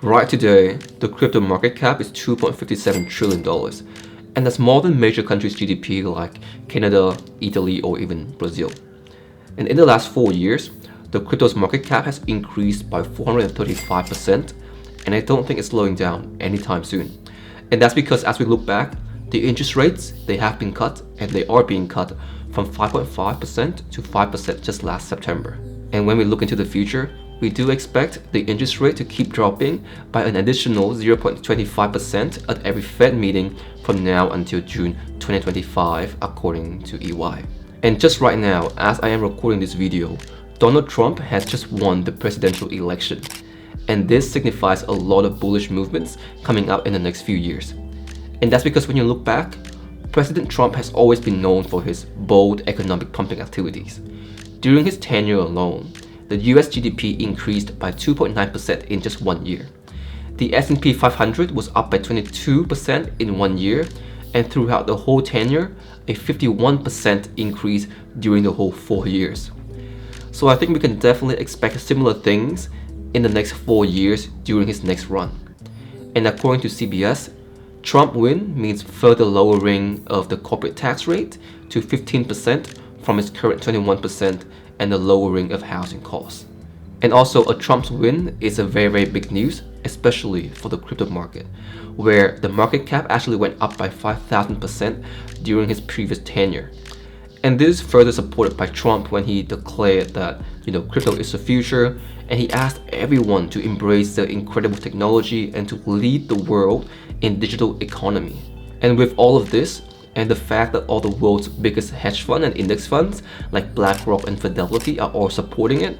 Right today, the crypto market cap is $2.57 trillion, and that's more than major countries' GDP like Canada, Italy, or even Brazil. And in the last 4 years, the crypto's market cap has increased by 435%, and I don't think it's slowing down anytime soon. And that's because as we look back, the interest rates, they have been cut, and they are being cut from 5.5% to 5% just last September. And when we look into the future, we do expect the interest rate to keep dropping by an additional 0.25% at every Fed meeting from now until June 2025, according to EY. And just right now, as I am recording this video, Donald Trump has just won the presidential election. And this signifies a lot of bullish movements coming up in the next few years. And that's because when you look back, President Trump has always been known for his bold economic pumping activities. During his tenure alone, the US GDP increased by 2.9% in just 1 year. The S&P 500 was up by 22% in 1 year, and throughout the whole tenure, a 51% increase during the whole 4 years. So I think we can definitely expect similar things in the next 4 years during his next run. And according to CBS, Trump win means further lowering of the corporate tax rate to 15% from its current 21%, and the lowering of housing costs. And also, a Trump's win is a very big news, especially for the crypto market, where the market cap actually went up by 5,000% during his previous tenure. And this is further supported by Trump when he declared that, crypto is the future, and he asked everyone to embrace the incredible technology and to lead the world in digital economy. And with all of this, and the fact that all the world's biggest hedge fund and index funds like BlackRock and Fidelity are all supporting it,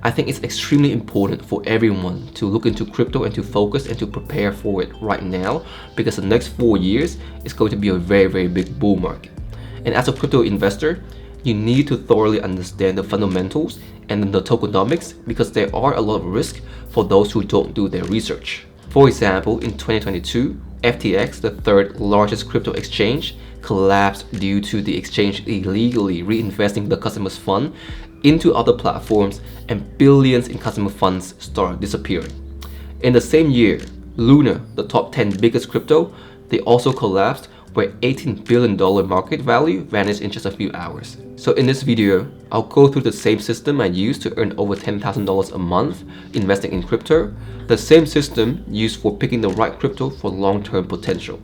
I think it's extremely important for everyone to look into crypto and to focus and to prepare for it right now, because the next 4 years is going to be a very big bull market. And as a crypto investor, you need to thoroughly understand the fundamentals and the tokenomics, because there are a lot of risk for those who don't do their research. For example, in 2022, FTX, the third largest crypto exchange, collapsed due to the exchange illegally reinvesting the customers' fund into other platforms, and billions in customer funds started disappearing. In the same year, Luna, the top 10 biggest crypto, they also collapsed, where $18 billion market value vanished in just a few hours. So in this video, I'll go through the same system I used to earn over $10,000 a month investing in crypto, the same system used for picking the right crypto for long-term potential.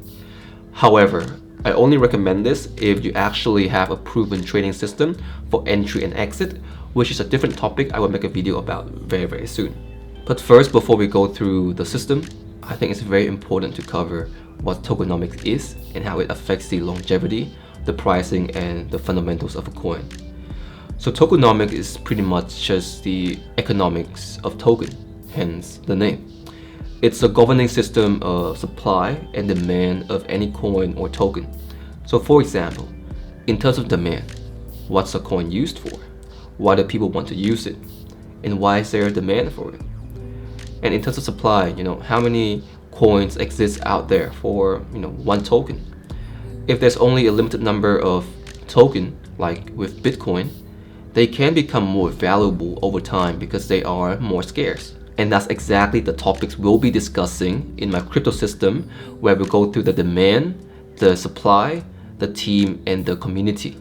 However, I only recommend this if you actually have a proven trading system for entry and exit, which is a different topic I will make a video about very soon. But first, before we go through the system, I think it's very important to cover what tokenomics is and how it affects the longevity, the pricing, and the fundamentals of a coin. So tokenomics is pretty much just the economics of token, hence the name. It's a governing system of supply and demand of any coin or token. So for example, in terms of demand, what's a coin used for? Why do people want to use it? And why is there a demand for it? And in terms of supply, how many coins exist out there for, one token? If there's only a limited number of token, like with Bitcoin, they can become more valuable over time because they are more scarce. And that's exactly the topics we'll be discussing in my crypto system, where we'll go through the demand, the supply, the team, and the community.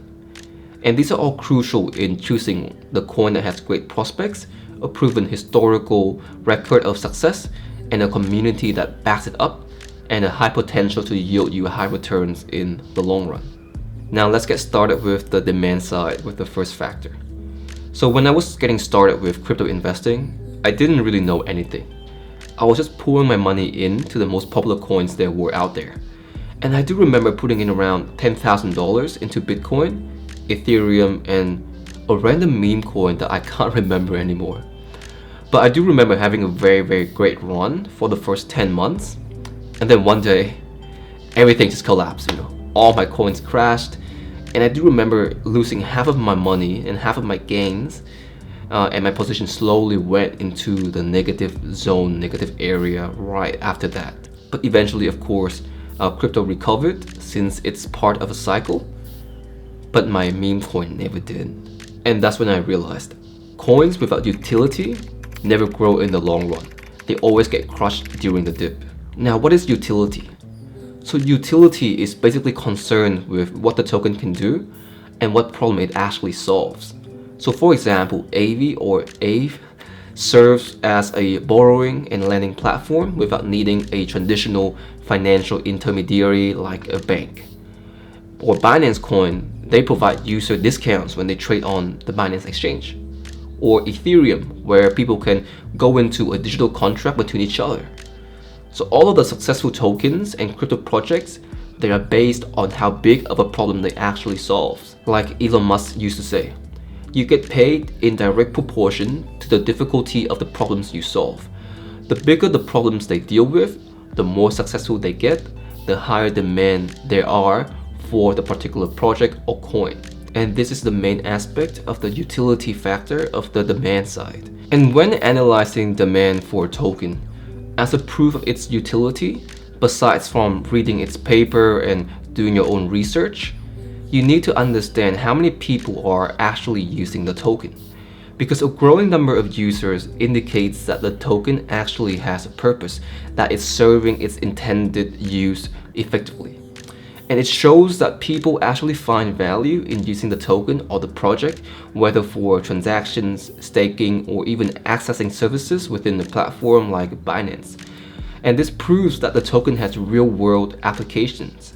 And these are all crucial in choosing the coin that has great prospects, a proven historical record of success, and a community that backs it up, and a high potential to yield you high returns in the long run. Now let's get started with the demand side with the first factor. So when I was getting started with crypto investing, I didn't really know anything. I was just pouring my money into the most popular coins there were out there. And I do remember putting in around $10,000 into Bitcoin, Ethereum, and a random meme coin that I can't remember anymore. But I do remember having a very great run for the first 10 months. And then one day, everything just collapsed, All my coins crashed. And I do remember losing half of my money and half of my gains. And my position slowly went into the negative zone, negative area right after that. But eventually, of course, crypto recovered since it's part of a cycle. But my meme coin never did. And that's when I realized coins without utility never grow in the long run. they always get crushed during the dip. Now, what is utility? So utility is basically concerned with what the token can do and what problem it actually solves. So for example, AV or AVE serves as a borrowing and lending platform without needing a traditional financial intermediary like a bank. Or Binance Coin, they provide user discounts when they trade on the Binance exchange. Or Ethereum, where people can go into a digital contract between each other. So all of the successful tokens and crypto projects, they are based on how big of a problem they actually solve. Like Elon Musk used to say, you get paid in direct proportion to the difficulty of the problems you solve. The bigger the problems they deal with, the more successful they get, the higher demand there are for the particular project or coin. And this is the main aspect of the utility factor of the demand side. And when analyzing demand for a token, as a proof of its utility, besides from reading its paper and doing your own research, you need to understand how many people are actually using the token. Because a growing number of users indicates that the token actually has a purpose, that it's serving its intended use effectively. And it shows that people actually find value in using the token or the project, whether for transactions, staking, or even accessing services within the platform like Binance. And this proves that the token has real-world applications.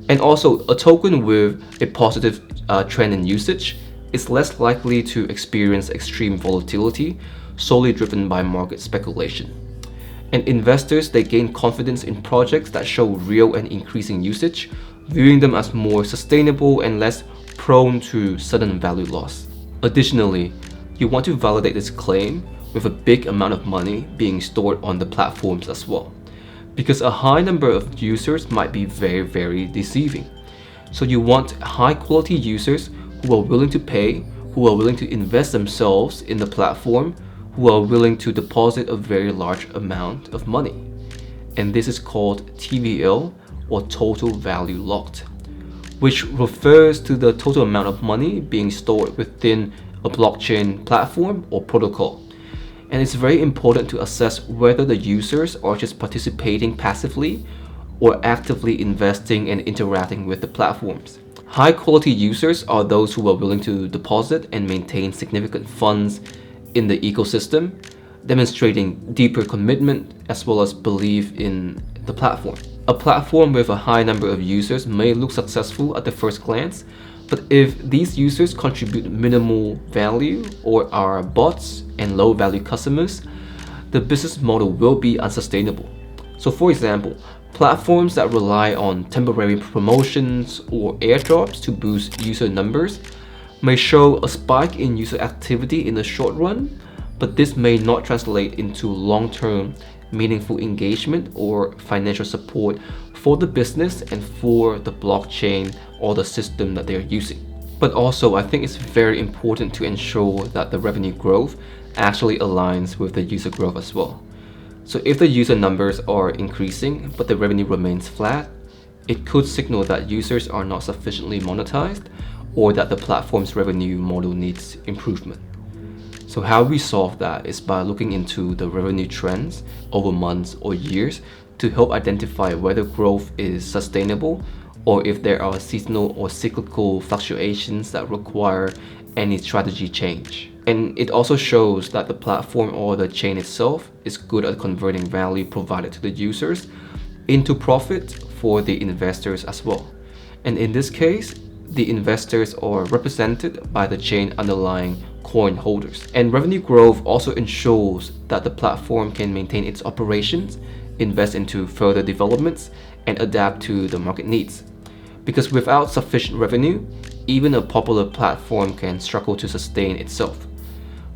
And also, a token with a positive trend in usage is less likely to experience extreme volatility solely driven by market speculation. And investors, they gain confidence in projects that show real and increasing usage, viewing them as more sustainable and less prone to sudden value loss. Additionally, you want to validate this claim with a big amount of money being stored on the platforms as well, because a high number of users might be very deceiving. So you want high quality users who are willing to pay, who are willing to invest themselves in the platform, who are willing to deposit a very large amount of money. And this is called TVL, or total value locked, which refers to the total amount of money being stored within a blockchain platform or protocol. And it's very important to assess whether the users are just participating passively or actively investing and interacting with the platforms. High quality users are those who are willing to deposit and maintain significant funds in the ecosystem, demonstrating deeper commitment as well as belief in the platform. A platform with a high number of users may look successful at the first glance, but if these users contribute minimal value or are bots and low value customers, the business model will be unsustainable. So for example, platforms that rely on temporary promotions or airdrops to boost user numbers may show a spike in user activity in the short run, but this may not translate into long-term meaningful engagement or financial support for the business and for the blockchain or the system that they're using. But also, I think it's very important to ensure that the revenue growth actually aligns with the user growth as well. So if the user numbers are increasing but the revenue remains flat, it could signal that users are not sufficiently monetized or that the platform's revenue model needs improvement. So how we solve that is by looking into the revenue trends over months or years to help identify whether growth is sustainable or if there are seasonal or cyclical fluctuations that require any strategy change. And it also shows that the platform or the chain itself is good at converting value provided to the users into profit for the investors as well. And in this case, the investors are represented by the chain underlying coin holders. And revenue growth also ensures that the platform can maintain its operations, invest into further developments, and adapt to the market needs. Because without sufficient revenue, even a popular platform can struggle to sustain itself.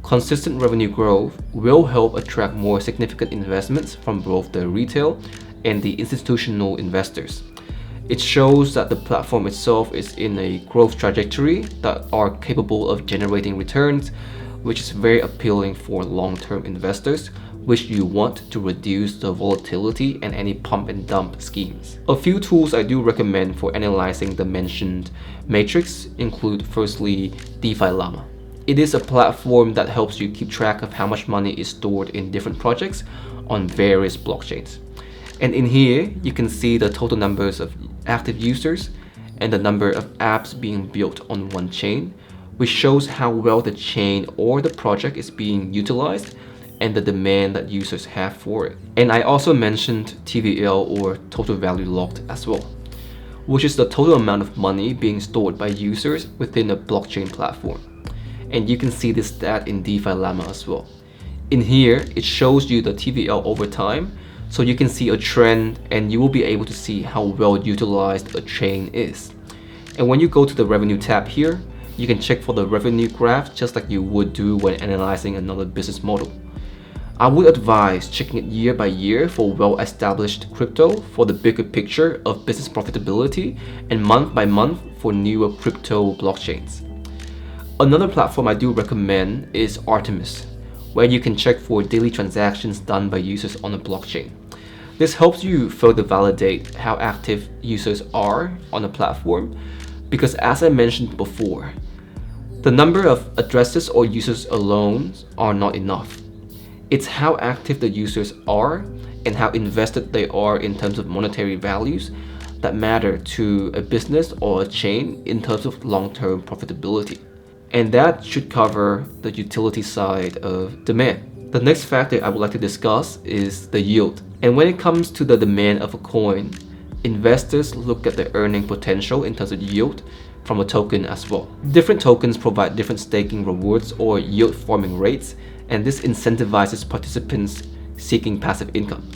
Consistent revenue growth will help attract more significant investments from both the retail and the institutional investors. It shows that the platform itself is in a growth trajectory that are capable of generating returns, which is very appealing for long-term investors, which you want to reduce the volatility and any pump and dump schemes. A few tools I do recommend for analyzing the mentioned matrix include firstly DeFi Llama. It is a platform that helps you keep track of how much money is stored in different projects on various blockchains. And in here, you can see the total numbers of active users and the number of apps being built on one chain, which shows how well the chain or the project is being utilized and the demand that users have for it. And I also mentioned TVL, or total value locked, as well, which is the total amount of money being stored by users within a blockchain platform. And you can see this stat in DeFi Llama as well. In here, it shows you the TVL over time, so you can see a trend and you will be able to see how well utilized a chain is. And when you go to the revenue tab here, you can check for the revenue graph just like you would do when analyzing another business model. I would advise checking it year by year for well-established crypto for the bigger picture of business profitability, and month by month for newer crypto blockchains. Another platform I do recommend is Artemis, where you can check for daily transactions done by users on a blockchain. This helps you further validate how active users are on a platform, because as I mentioned before, the number of addresses or users alone are not enough. It's how active the users are and how invested they are in terms of monetary values that matter to a business or a chain in terms of long-term profitability. And that should cover the utility side of demand. The next factor I would like to discuss is the yield. And when it comes to the demand of a coin, investors look at the earning potential in terms of yield from a token as well. Different tokens provide different staking rewards or yield forming rates, and this incentivizes participants seeking passive income.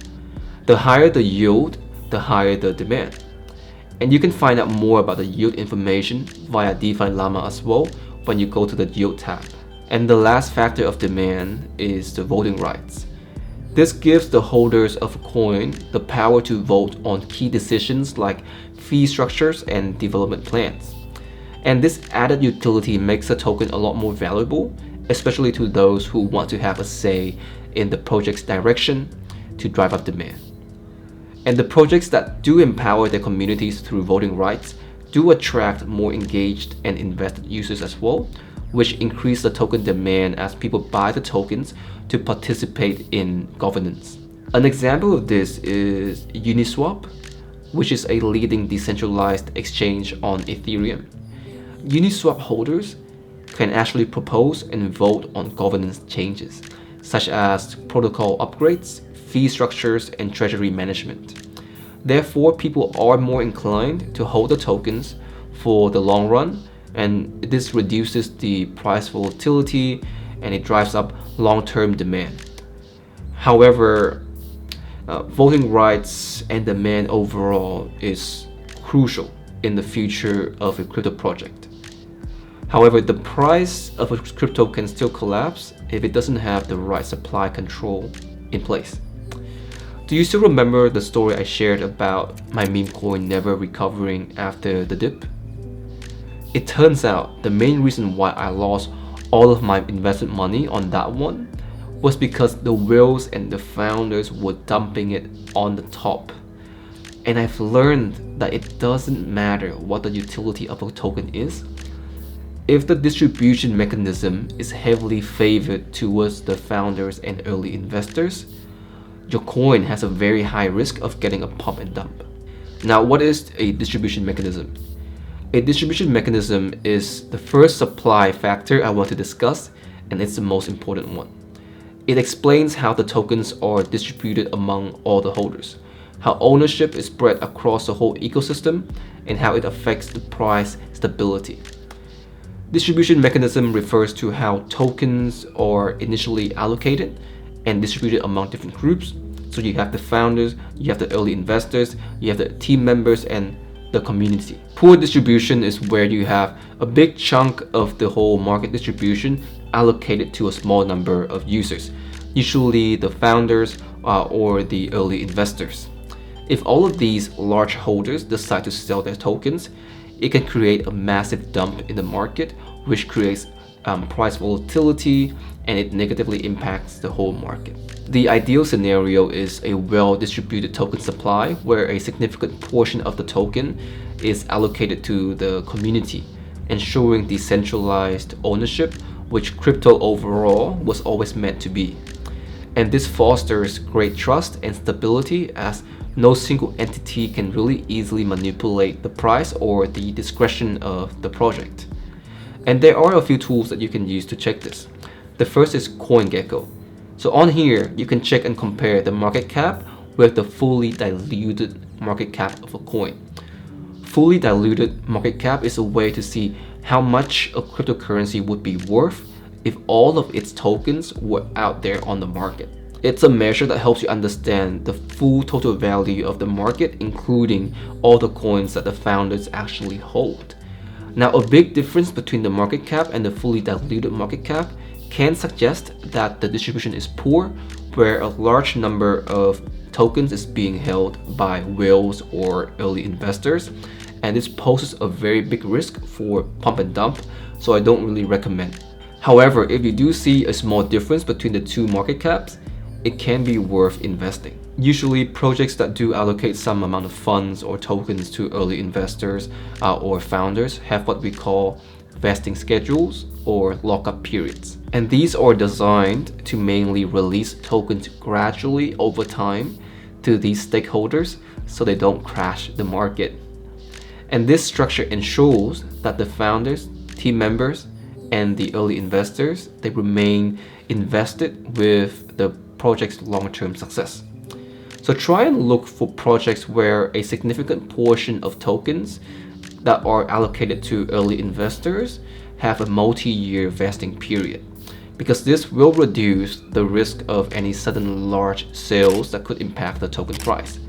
The higher the yield, the higher the demand. And you can find out more about the yield information via DeFi Llama as well when you go to the yield tab. And the last factor of demand is the voting rights. This gives the holders of a coin the power to vote on key decisions like fee structures and development plans. And this added utility makes the token a lot more valuable, especially to those who want to have a say in the project's direction to drive up demand. And the projects that do empower their communities through voting rights do attract more engaged and invested users as well, which increase the token demand as people buy the tokens to participate in governance. An example of this is Uniswap, which is a leading decentralized exchange on Ethereum. Uniswap holders can actually propose and vote on governance changes, such as protocol upgrades, fee structures, and treasury management. Therefore, people are more inclined to hold the tokens for the long run, and this reduces the price volatility and it drives up long-term demand. However, voting rights and demand overall is crucial in the future of a crypto project. However, the price of a crypto can still collapse if it doesn't have the right supply control in place. Do you still remember the story I shared about my meme coin never recovering after the dip? It turns out the main reason why I lost all of my investment money on that one was because the whales and the founders were dumping it on the top. And I've learned that it doesn't matter what the utility of a token is. If the distribution mechanism is heavily favored towards the founders and early investors, your coin has a very high risk of getting a pump and dump. Now, what is a distribution mechanism? A distribution mechanism is the first supply factor I want to discuss, and it's the most important one. It explains how the tokens are distributed among all the holders, how ownership is spread across the whole ecosystem, and how it affects the price stability. Distribution mechanism refers to how tokens are initially allocated and distributed among different groups. So you have the founders, you have the early investors, you have the team members, and the community. Poor distribution is where you have a big chunk of the whole market distribution allocated to a small number of users, usually the founders or the early investors. If all of these large holders decide to sell their tokens, it can create a massive dump in the market, which creates price volatility, and it negatively impacts the whole market. The ideal scenario is a well-distributed token supply where a significant portion of the token is allocated to the community, ensuring decentralized ownership which crypto overall was always meant to be. And this fosters great trust and stability, as no single entity can really easily manipulate the price or the discretion of the project. And there are a few tools that you can use to check this. The first is CoinGecko. So on here, you can check and compare the market cap with the fully diluted market cap of a coin. Fully diluted market cap is a way to see how much a cryptocurrency would be worth if all of its tokens were out there on the market. It's a measure that helps you understand the full total value of the market, including all the coins that the founders actually hold. Now, a big difference between the market cap and the fully diluted market cap can suggest that the distribution is poor, where a large number of tokens is being held by whales or early investors, and this poses a very big risk for pump and dump, so I don't really recommend. However, if you do see a small difference between the two market caps, it can be worth investing. Usually, projects that do allocate some amount of funds or tokens to early investors or founders have what we call vesting schedules or lockup periods. And these are designed to mainly release tokens gradually over time to these stakeholders so they don't crash the market. And this structure ensures that the founders, team members, and the early investors, they remain invested with the project's long-term success. So try and look for projects where a significant portion of tokens that are allocated to early investors have a multi-year vesting period, because this will reduce the risk of any sudden large sales that could impact the token price.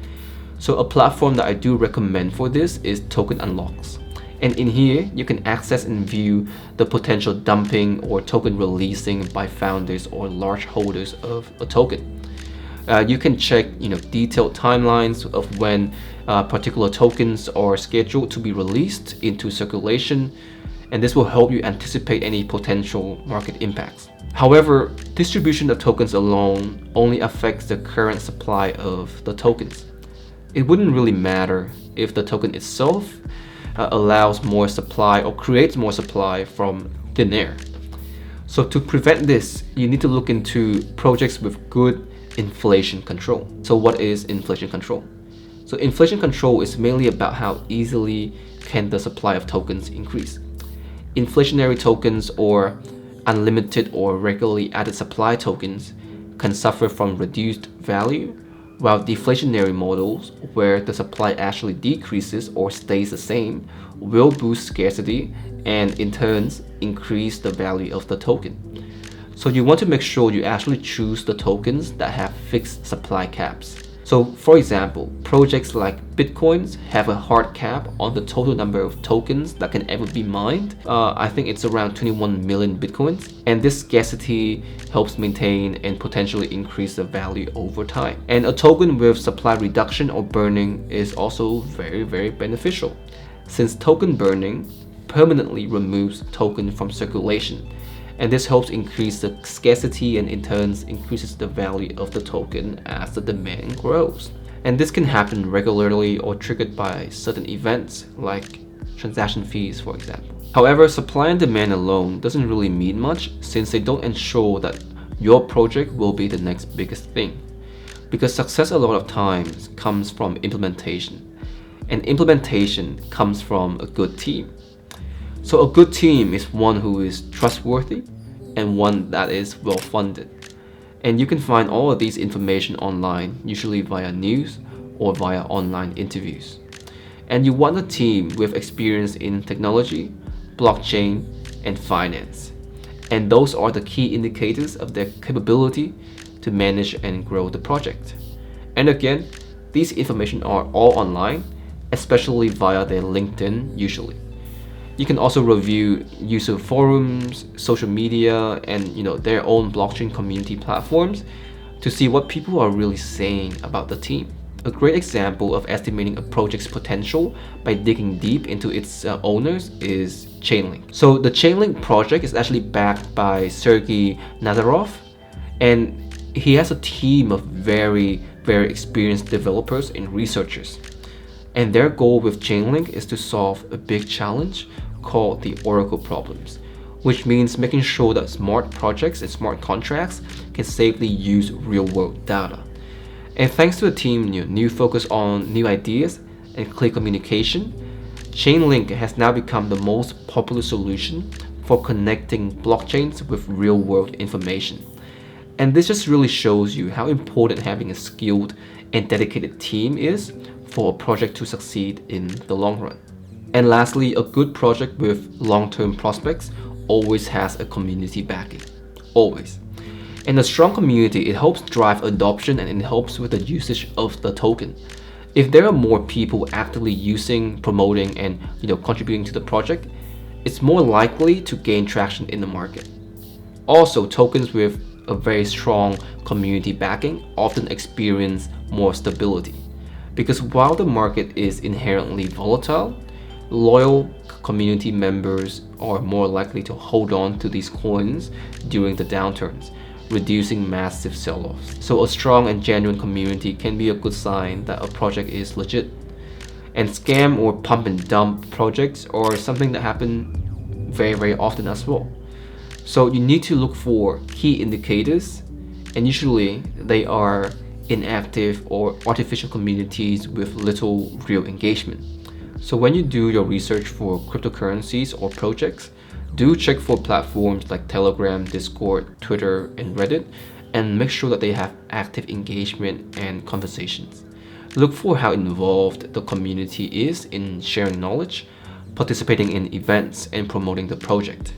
So a platform that I do recommend for this is Token Unlocks. And in here, you can access and view the potential dumping or token releasing by founders or large holders of a token. You can check, detailed timelines of when particular tokens are scheduled to be released into circulation, and this will help you anticipate any potential market impacts. However, distribution of tokens alone only affects the current supply of the tokens. It wouldn't really matter if the token itself allows more supply or creates more supply from thin air. So to prevent this, you need to look into projects with good inflation control. So what is inflation control? So inflation control is mainly about how easily can the supply of tokens increase. Inflationary tokens or unlimited or regularly added supply tokens can suffer from reduced value, while deflationary models, where the supply actually decreases or stays the same, will boost scarcity and in turn increase the value of the token. So you want to make sure you actually choose the tokens that have fixed supply caps. So for example, projects like Bitcoins have a hard cap on the total number of tokens that can ever be mined. I think it's around 21 million Bitcoins. And this scarcity helps maintain and potentially increase the value over time. And a token with supply reduction or burning is also very, very beneficial, since token burning permanently removes token from circulation. And this helps increase the scarcity and in turn increases the value of the token as the demand grows. And this can happen regularly or triggered by certain events like transaction fees, for example. However, supply and demand alone doesn't really mean much, since they don't ensure that your project will be the next biggest thing. Because success a lot of times comes from implementation, and implementation comes from a good team. So a good team is one who is trustworthy and one that is well funded. And you can find all of these information online, usually via news or via online interviews. And you want a team with experience in technology, blockchain, and finance. And those are the key indicators of their capability to manage and grow the project. And again, these information are all online, especially via their LinkedIn usually. You can also review user forums, social media, and their own blockchain community platforms to see what people are really saying about the team. A great example of estimating a project's potential by digging deep into its owners is Chainlink. So the Chainlink project is actually backed by Sergey Nazarov, and he has a team of very, very experienced developers and researchers. And their goal with Chainlink is to solve a big challenge called the Oracle problems, which means making sure that smart projects and smart contracts can safely use real-world data. And thanks to the team's new focus on new ideas and clear communication, Chainlink has now become the most popular solution for connecting blockchains with real-world information. And this just really shows you how important having a skilled and dedicated team is for a project to succeed in the long run. And lastly, a good project with long-term prospects always has a community backing. Always. And a strong community, it helps drive adoption and it helps with the usage of the token. If there are more people actively using, promoting, and contributing to the project, it's more likely to gain traction in the market. Also, tokens with a very strong community backing often experience more stability, because while the market is inherently volatile, loyal community members are more likely to hold on to these coins during the downturns, reducing massive sell-offs. So a strong and genuine community can be a good sign that a project is legit. And scam or pump and dump projects are something that happen very, very often as well. So you need to look for key indicators, and usually they are inactive or artificial communities with little real engagement. So when you do your research for cryptocurrencies or projects, do check for platforms like Telegram, Discord, Twitter, and Reddit, and make sure that they have active engagement and conversations. Look for how involved the community is in sharing knowledge, participating in events, and promoting the project.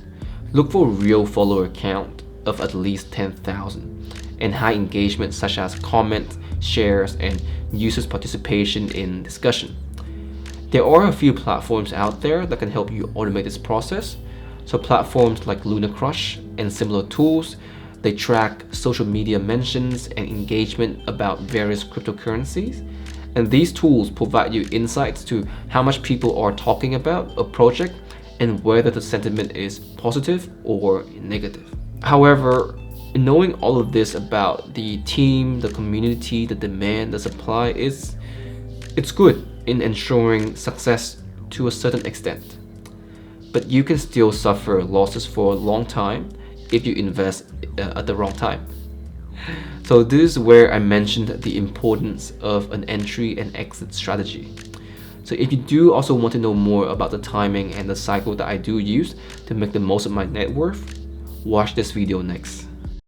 Look for a real follower count of at least 10,000 and high engagement such as comments, shares, and users' participation in discussion. There are a few platforms out there that can help you automate this process. So platforms like Luna Crush and similar tools, they track social media mentions and engagement about various cryptocurrencies. And these tools provide you insights to how much people are talking about a project and whether the sentiment is positive or negative. However, knowing all of this about the team, the community, the demand, the supply it's good in ensuring success to a certain extent. But you can still suffer losses for a long time if you invest at the wrong time. So this is where I mentioned the importance of an entry and exit strategy. So if you do also want to know more about the timing and the cycle that I do use to make the most of my net worth, watch this video next.